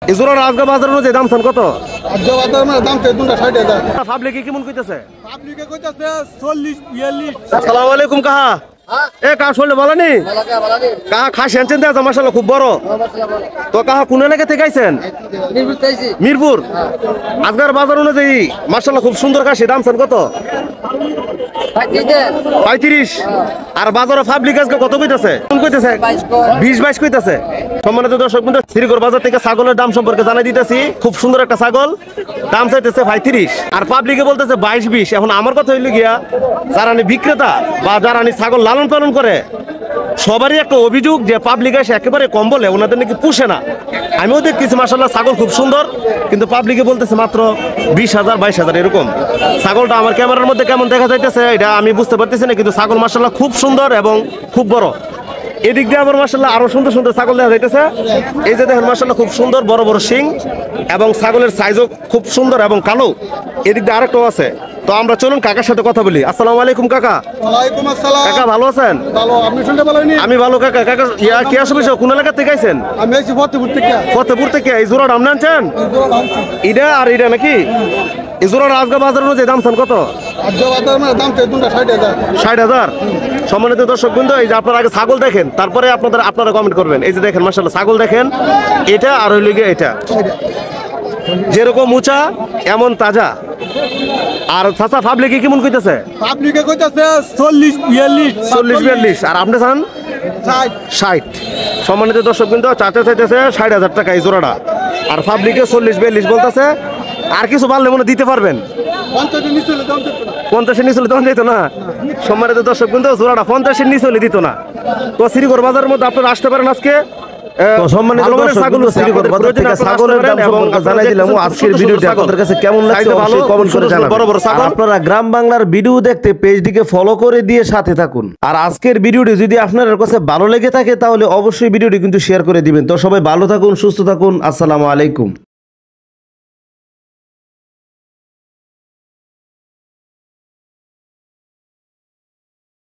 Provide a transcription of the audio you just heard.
এই জোড়া আজকে বাজার অনুযায়ী দাম চান কত? আজকে বাজার মানে দাম চাই 60,000। পাবলিকে কেমন কইতেছে? পাবলিকে কইতাছে 40-42। আসসালামু আলাইকুম কাহা। এ কাহা শুনলে বলেনি কাহা খাসি আনছেন দেখা মাশাআল্লাহ খুব বড়। তো কাহা কোন এলাকা থেকে আইছেন? মিরপুর। আজকের বাজার অনুযায়ী মাশাআল্লাহ খুব সুন্দর খাসি, দাম চান কত? 35। আর বাজারে পাবলিক আজকে কত কইতাছে? কোন কইতাছে? 20-22 কইতাছে। সম্মানিত দর্শক বন্ধু, শ্রীগড় বাজার থেকে ছাগলের দাম সম্পর্কে জানাই দিতেছি। খুব সুন্দর একটা ছাগল, দাম চাইতেছে 35 আর পাবলিকে বলতেছে 22-20। এখন আমার কথা হইল গিয়া, যারা বিক্রেতা বা যারা ছাগল লালন পালন করে সবারই একটা অভিযোগ যে পাবলিক এসে একেবারে কম বলে, ওনাদের নাকি পুষে না। আমিও দেখতেছি মাশাআল্লাহ ছাগল খুব সুন্দর, কিন্তু পাবলিকে বলতেছে মাত্র 20,000-22,000 এরকম। ছাগলটা আমার ক্যামেরার মধ্যে কেমন দেখা যাইতেছে এটা আমি বুঝতে পারতেছি না, কিন্তু ছাগল মাশাআল্লাহ খুব সুন্দর এবং খুব বড়। এদিক দিয়ে আবার মাশাআল্লাহ আরো সুন্দর সুন্দর ছাগল দেখা যাইতেছে। এই যে দেখেন মাশাআল্লাহ খুব সুন্দর বড় বড় শিং এবং ছাগলের সাইজও খুব সুন্দর এবং কালো। এদিক দিয়ে আরেকটাও আছে। তো আমরা চলুন কাকার সাথে কথা বলি। আসসালামু আলাইকুম কাকা। ওয়ালাইকুম আসসালাম। কাকা ভালো আছেন? ভালো, আপনি শুনতে পারেননি? আমি ভালো কাকা। কাকা কি আসবে কোন এলাকা থেকে আইছেন? আমি আইছি ফতেপুর থেকে। ফতেপুর থেকে। এই জোড়া দাম আনছেন? এটা আর এটা নাকি? এই জোড়া আজকে বাজার অনুযায়ী দাম চান কত? আজকে বাজার মানে দাম চাই 60,000। 60,000। সম্মানিত দর্শক বৃন্দ, এই যে আপনারা আগে ছাগল দেখেন, তারপরে আপনারা কমেন্ট করবেন। এই যে দেখেন মাশাআল্লাহ ছাগল দেখেন, এটা আর হইল গিয়ে এটা, যেরকম উঁচা এমন তাজা। আর চাচা পাবলিকে কেমন কইতেছে? পাবলিকে কইতাছে 40-42। 40-42। আর আপনি চান 60। সম্মানিত দর্শক বৃন্দ, চাচা চাইতেছে 60,000 টাকা এই জোড়াটা, আর পাবলিকে 40-42 বলতেছে। আর কিছু বাড়লে মনে দিতে পারবেন? 50-এর নিচে হলে দাম চাইতো না। 50-এর নিচে হলে দাম দিত না। সম্মানিত দর্শক বৃন্দ, জোড়াটা 50-এর নিচে হলে দিত না। তো শ্রীগড় বাজারের মধ্যে আপনারা আসতে পারেন আজকে। সম্মানিত দর্শক, শ্রীগড় বাজার থেকে ছাগলের দাম সম্পর্কে জানাই দিলাম। আজকের ভিডিওটি আপনাদের কাছে কেমন লাগছে অবশ্যই কমেন্ট করে জানাবেন। আপনারা গ্রাম বাংলার ভিডিও দেখতে পেজটিকে ফলো করে দিয়ে সাথে থাকুন। আর আজকের ভিডিওটি যদি আপনাদের কাছে ভালো লেগে থাকে তাহলে অবশ্যই ভিডিওটি কিন্তু শেয়ার করে দিবেন। তো সবাই ভালো থাকুন, সুস্থ থাকুন। আসসালামু আলাইকুম।